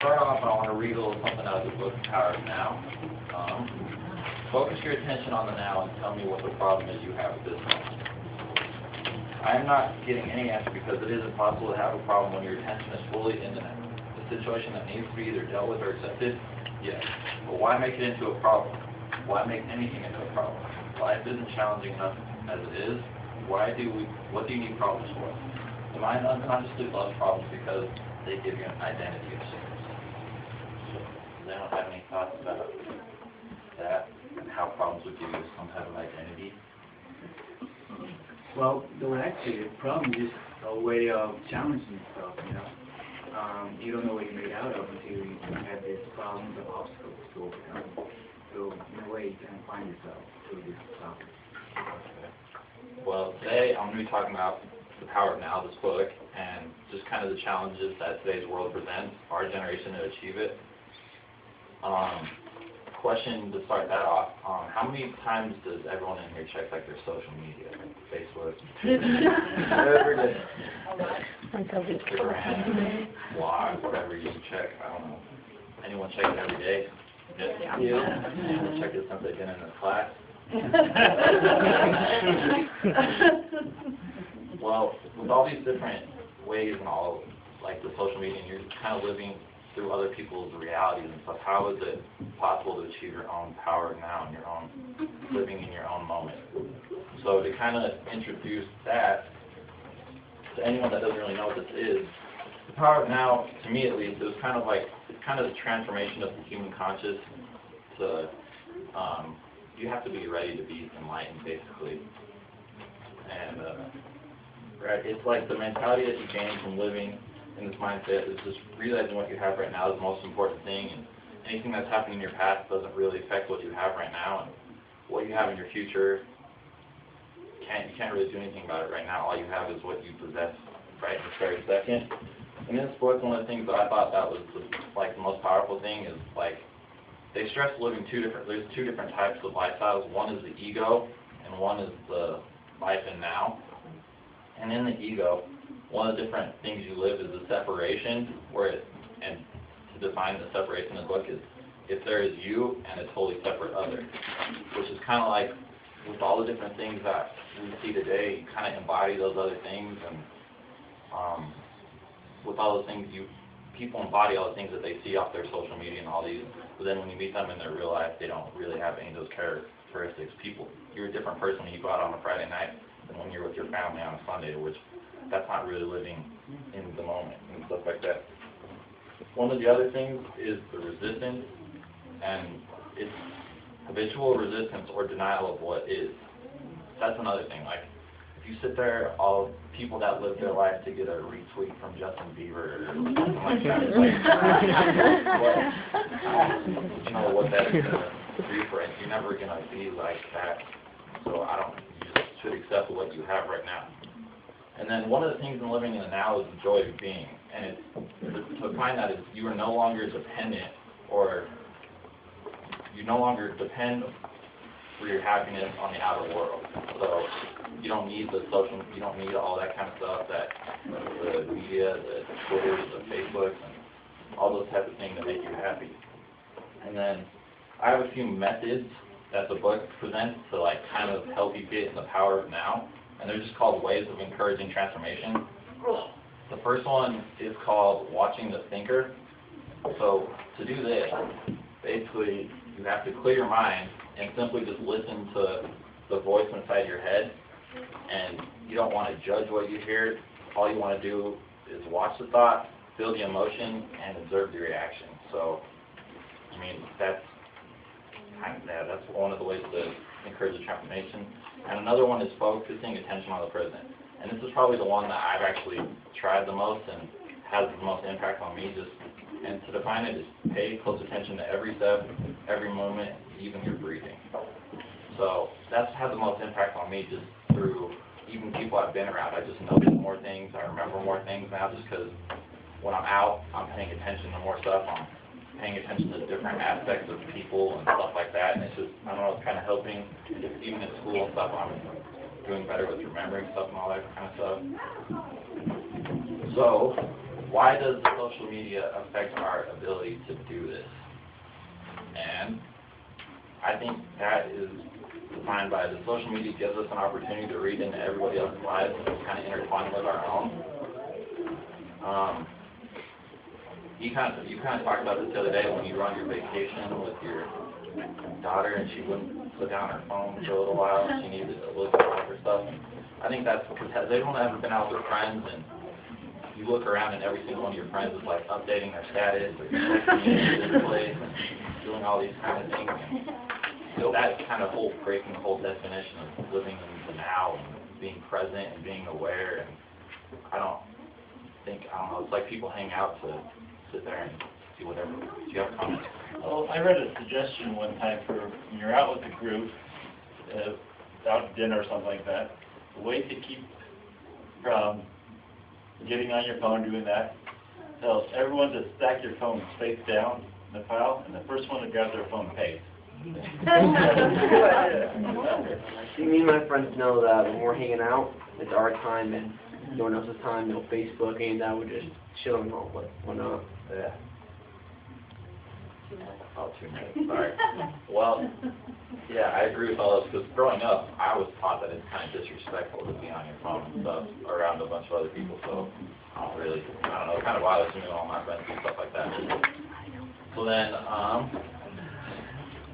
start off, I want to read a little something out of the book, Power of Now. Focus your attention on the now and tell me what the problem is you have with this moment. I am not getting any answer because it is impossible to have a problem when your attention is fully in the now. The situation that needs to be either dealt with or accepted, yes. But why make it into a problem? Why make anything into a problem? Life isn't challenging enough as it is. What do you need problems for? The mind unconsciously loves problems because they give you an identity of sorts. So, does anyone have any thoughts about that and how problems would give you some type of identity? Well, though actually, the problem is a way of challenging yourself, you know. You don't know what you're made out of until you have these problems or obstacles to overcome. So, in a way, you can find yourself through this topic. Okay. Well, today I'm going to be talking about the Power of Now, this book, and just kind of the challenges that today's world presents, our generation to achieve it. Question to start that off, how many times does everyone in here check like their social media, like Facebook, every day? Instagram, blog, whatever you check, I don't know. Anyone check it every day? Yeah. Anyone check it since they've been in the class? Well, with all these different ways and all, like the social media, and you're kind of living through other people's realities and stuff, how is it possible to achieve your own power now and your own living in your own moment? So to kind of introduce that to anyone that doesn't really know what this is, the Power of Now, to me at least, it was kind of like, it's kind of the transformation of the human conscious to, you have to be ready to be enlightened, basically. And, right, it's like the mentality that you gain from living in this mindset is just realizing what you have right now is the most important thing, and anything that's happening in your past doesn't really affect what you have right now, and what you have in your future, you can't really do anything about it right now. All you have is what you possess right this very second. And in this book, one of the things that I thought that was the most powerful thing is like they stress living there's two different types of lifestyles. One is the ego, and one is the life in now. And in the ego, one of the different things you live is the separation, and to define the separation in the book is if there is you and a totally separate other, which is kind of like with all the different things that we see today, you kind of embody those other things, and with all those things, people embody all the things that they see off their social media and all these, but then when you meet them in their real life, they don't really have any of those characteristics. You're a different person when you go out on a Friday night than when you're with your family on a Sunday, which that's not really living in the moment and stuff like that. One of the other things is the resistance, and it's habitual resistance or denial of what is. That's another thing. Like, if you sit there, all people that live their life to get a retweet from Justin Bieber or something like that, you know what that is going to do for it. You're never going to be like that. So you just should accept what you have right now. And then one of the things in living in the now is the joy of being. And to find that is you are no longer dependent, or you no longer depend for your happiness on the outer world. So you don't need you don't need all that kind of stuff, that the media, the Twitter, the Facebook, and all those types of things that make you happy. And then I have a few methods that the book presents to like kind of help you get in the power of now. And they're just called ways of encouraging transformation. The first one is called watching the thinker. So to do this, basically you have to clear your mind and simply just listen to the voice inside your head. And you don't want to judge what you hear. All you want to do is watch the thought, feel the emotion, and observe the reaction. So, I mean, that's one of the ways to encourage the transformation. And another one is focusing attention on the present. And this is probably the one that I've actually tried the most and has the most impact on me. And to define it is pay close attention to every step, every moment, even your breathing. So that's had the most impact on me, just through even people I've been around. I just notice more things. I remember more things now just because when I'm out, I'm paying attention to more stuff. I'm paying attention to different aspects of people and stuff like that. And it's just, I don't know, it's kind of helping. Even in school and stuff, I'm doing better with remembering stuff and all that kind of stuff. So why does the social media affect our ability to do this? And I think that is defined by the social media gives us an opportunity to read into everybody else's lives and kind of intertwine with our own. You kind of talked about this the other day when you were on your vacation with your daughter and she wouldn't put down her phone for a little while. She needed to look at all her stuff. I think that's because they don't ever been out with their friends, and you look around and every single one of your friends is like updating their status or texting their place, doing all these kind of things. So that kind of breaking the whole definition of living in the now and being present and being aware. And I don't know, it's like people hang out to sit there and do whatever. Do you have a comment? Well, I read a suggestion one time for when you're out with a group, out to dinner or something like that, the way to keep from getting on your phone doing that, tells everyone to stack your phone face down in the pile, and the first one to grab their phone pays. See, me and my friends know that when we're hanging out, it's our time and no one else's time, no Facebook, and that we're just chilling home, whatnot. Yeah. Oh, 2 minutes, sorry. Well, yeah, I agree with all this, because growing up, I was taught that it's kind of disrespectful to be on your phone and stuff around a bunch of other people, so I don't know, it kind of bothers me when all my friends do stuff like that. So then,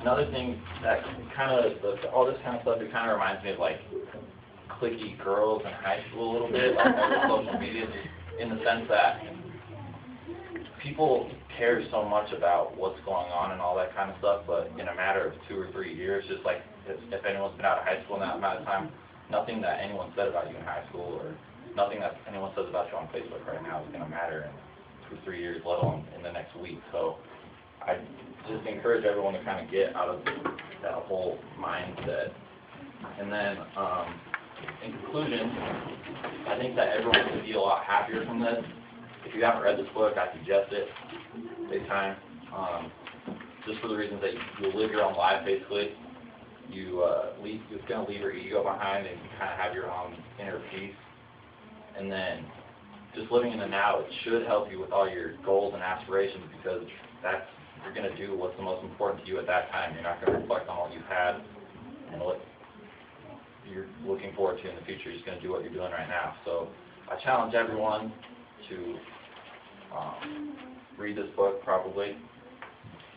another thing that kind of, all this kind of stuff, it kind of reminds me of like cliquey girls in high school a little bit, like social media, in the sense that people care so much about what's going on and all that kind of stuff, but in a matter of 2 or 3 years, just like if anyone's been out of high school in that amount of time, nothing that anyone said about you in high school or nothing that anyone says about you on Facebook right now is going to matter in 2 or 3 years, let alone in the next week. So I just encourage everyone to kind of get out of that whole mindset. And then, in conclusion, I think that everyone would be a lot happier from this. If you haven't read this book, I suggest it big time. Just for the reasons that you'll live your own life, basically. It's going to leave your ego behind and kind of have your own inner peace. And then, just living in the now, it should help you with all your goals and aspirations, because you're going to do what's the most important to you at that time. You're not going to reflect on what you've had and what you're looking forward to in the future. You're just going to do what you're doing right now. So I challenge everyone to read this book, probably,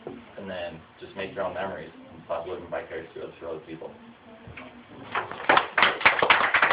and then just make your own memories and stop living vicariously through other people.